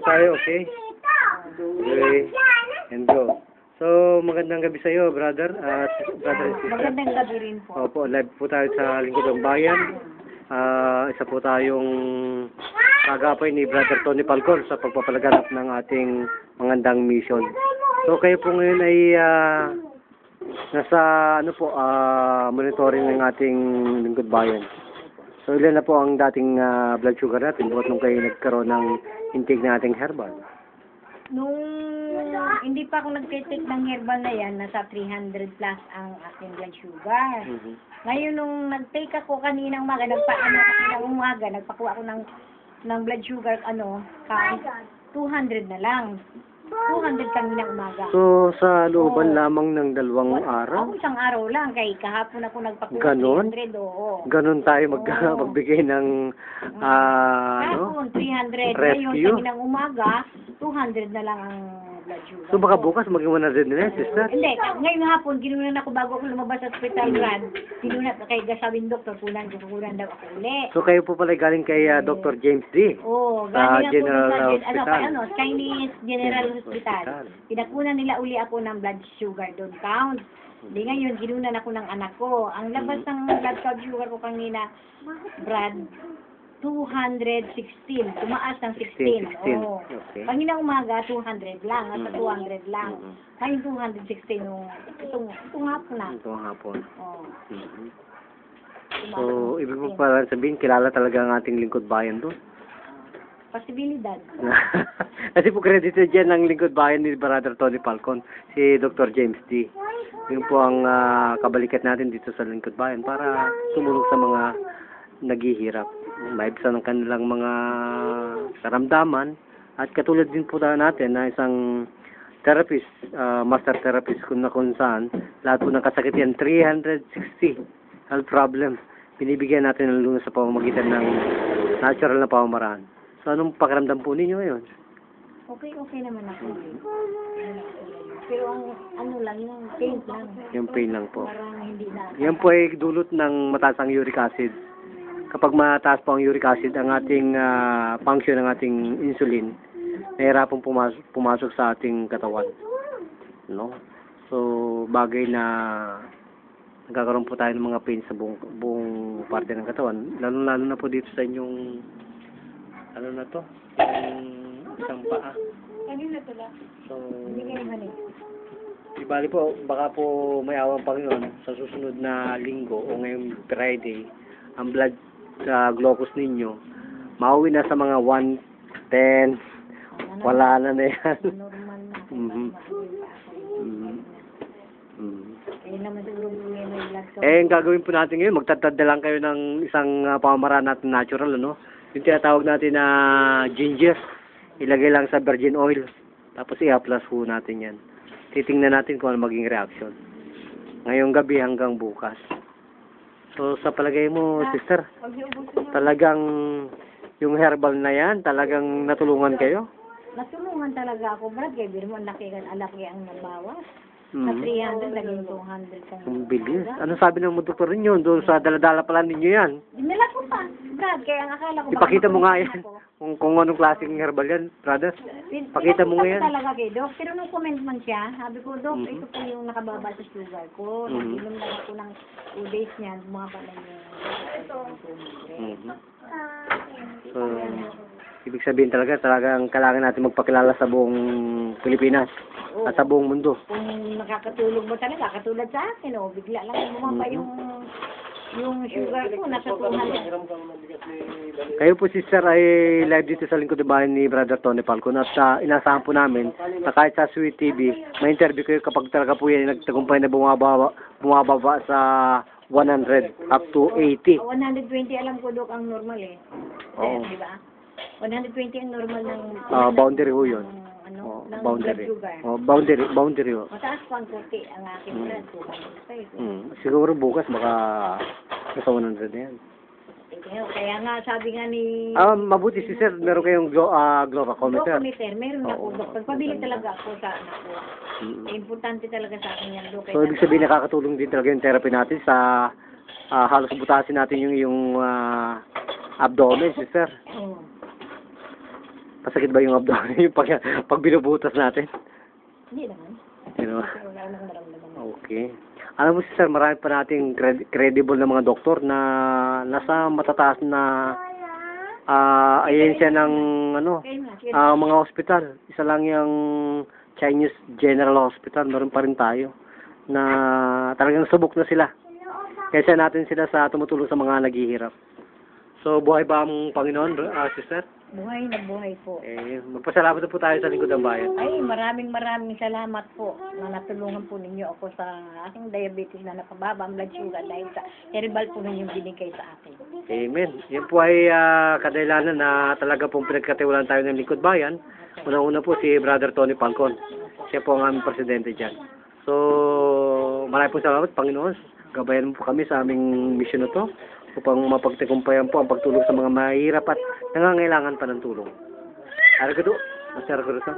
tayo, okay? Okay, and go. So, magandang gabi sa iyo, brother at brother and sister. Magandang gabi rin po. Opo, live po tayo sa Lingkod ng Bayan. Isa po tayong kagapay ni Brother Tony Falcon sa pagpapalaganap ng ating magandang mission. So, kayo po ngayon ay nasa monitoring ng ating Lingkod Bayan. So, ilan na po ang dating blood sugar natin buhat nung kayo nagkaroon ng intake ng ating herbal? Nung hindi pa ako nag-take ng herbal na yan, nasa 300 plus ang aking blood sugar. Ngayon nung nag-take ako kaninang umaga, nagpakuha ako ng blood sugar, count, 200 na lang. 200 kaninang umaga. So, sa looban lamang ng 2 araw? Ako isang araw lang, kay kahapon ako nagpakuha Ganon? 300, oo. Ganon tayo magbigay ng, Kahapon, 300. Ngayon, rescue? kaninang umaga, 200 na lang ang blood sugar. So, baka bukas maging 100 na yan, sister? Hindi, ngayong hapon, ginunan ako bago ako lumabas sa hospital, Brad. Ginunan, kay sabing doktor, kunan daw ako uli. So, kayo po pala galing kay Dr. James D. Oo, sa galing ako General sa Hospital. Chinese General Hospital. Pinakunan nila uli ako ng blood sugar doon count. Hindi ngayon, ginunan ako ng anak ko. Ang labas ng blood sugar ko kanina, Brad, 216. Tumaas ng 16. 16. Oo. Okay. Kanina umaga, 200 lang. Nasa 200 lang. Ngayon 216 itong hapon na. Itong hapon. Oo. So, ibig mo pala sabihin, kilala talaga ang ating Lingkod Bayan doon. Posibilidad. Kasi po credited dyan ng Lingkod Bayan ni Brother Tony Falcon, si Dr. James D. Yun po ang kabalikat natin dito sa Lingkod Bayan para tumulong sa mga naghihirap. Maibsan ng kanilang mga karamdaman at katulad din po natin na isang therapist, master therapist kung saan lahat po ng kasakit yan, 360 health problem binibigyan natin ng lunas sa pamamagitan ng natural na pamamaraan. So, anong pakiramdam po ninyo ngayon? Okay naman ako. Pero ang lang, yung pain lang. Yung pain lang po. Parang hindi na. Yan po ay dulot ng mataas ang uric acid. Kapag mataas po ang uric acid, ang ating function ng ating insulin, nahihirapang pumasok sa ating katawan. No? So, bagay na nagkakaroon po tayo ng mga pain sa buong parte ng katawan. Lalo na po dito sa inyong yung isang paa. Kanina to lang. So, Hindi kayo mali. ibali po, baka po may awang Panginoon sa susunod na linggo o ngayong Friday, ang blood glucose ninyo, mauwi na sa mga 110, wala na yan. Normal na. Kaya naman siguro may blood ko. Ang gagawin po natin ngayon, magtatad na lang kayo ng isang pamamaraan natin natural, yung tinatawag natin na ginger, ilagay lang sa virgin oil, tapos i-plus po natin yan. Titingnan natin kung ano maging reaction. Ngayong gabi hanggang bukas. So, sa palagay mo, sister, talagang yung herbal na yan, talagang natulungan kayo? Natulungan talaga ako, Brad. Kaya biro mo, alaki ang nabawas. Sa 300, naging 200 ka. Ang bilis. Ano sabi ng doktor ninyo? Doon sa daladala pala ninyo yan. Dinala ko pa, Brad. Kaya ang akala ko... Ipakita mo nga yan. Kung anong klaseng herbal yan, brother. Pakita mo nga yan. Talaga kay Doc. Pero nung comment man siya, sabi ko, Doc, ito po yung nakababa sa sugar ko. Nag-inom lang ako ng 2 days niyan. Bumaba lang yung... So, ibig sabihin talagang kailangan natin magpakilala sa buong Pilipinas at sa buong mundo. Kung nakakatulog mo talaga, katulad sa akin, bigla lang bumaba yung sugar ko, nasa 200. Kayo po, sister, ay live dito sa Lingkod ng Bayan ni Brother Tony Falcon at inasahan po namin na kahit sa Sweet TV, may interview kayo kapag talaga po yan nagtagumpay na bumababa sa 100 up to 80. 120 alam ko, Dok, ang normal eh. Oo. Diba? 120 ang normal ng... boundary ho yun. Ng Boundary. blood sugar. Boundary ho. Mataas po ang puti ang aking blood sugar. Siguro bukas baka nasa 100 na yan. Kaya nga, sabi nga ni... Mabuti, sister, meron kayong glucometer. Glucometer, meron ako, Dok. Pagpabili talaga ako sa anak ko. Importante talaga sa akin yan, Dok. So, ibig sabihin, nakakatulong din talaga yung therapy natin sa halos butasin natin yung abdomen, sister. Pasakit ba yung abdomen yung pag binubutas natin? Hindi naman. You know? Kasi wala nang naramdaman. Okay. Alam mo si sir, marami pa nating credible na mga doktor na nasa matataas na ahensya ng Kayo nga, sige. mga hospital. Isa lang yung Chinese General Hospital, meron pa rin tayo na talagang subok na sila. Kaysa natin sila sa tumutulong sa mga naghihirap. So, buhay ba ang Panginoon, sister? Buhay na buhay po. Magpasalamat na po tayo sa lingkod ng bayan. Ay, maraming salamat po na natulungan po ninyo ako sa aking diabetes na napababa ang blood sugar dahil sa herbal po ninyong binigay sa akin. Amen. Yan po ay kadahilanan na talaga pong pinagkatiwalaan tayo ng lingkod bayan. Unang-una po si Brother Tony Falcon. Siya po ang aming presidente dyan. So, maraming po salamat, Panginoon. Gabayan mo po kami sa aming mission na to upang mapagtagumpayan po ang pagtulong sa mga mahirap at nangangailangan pa ng tulong. Aragado, Masyaragodo sa.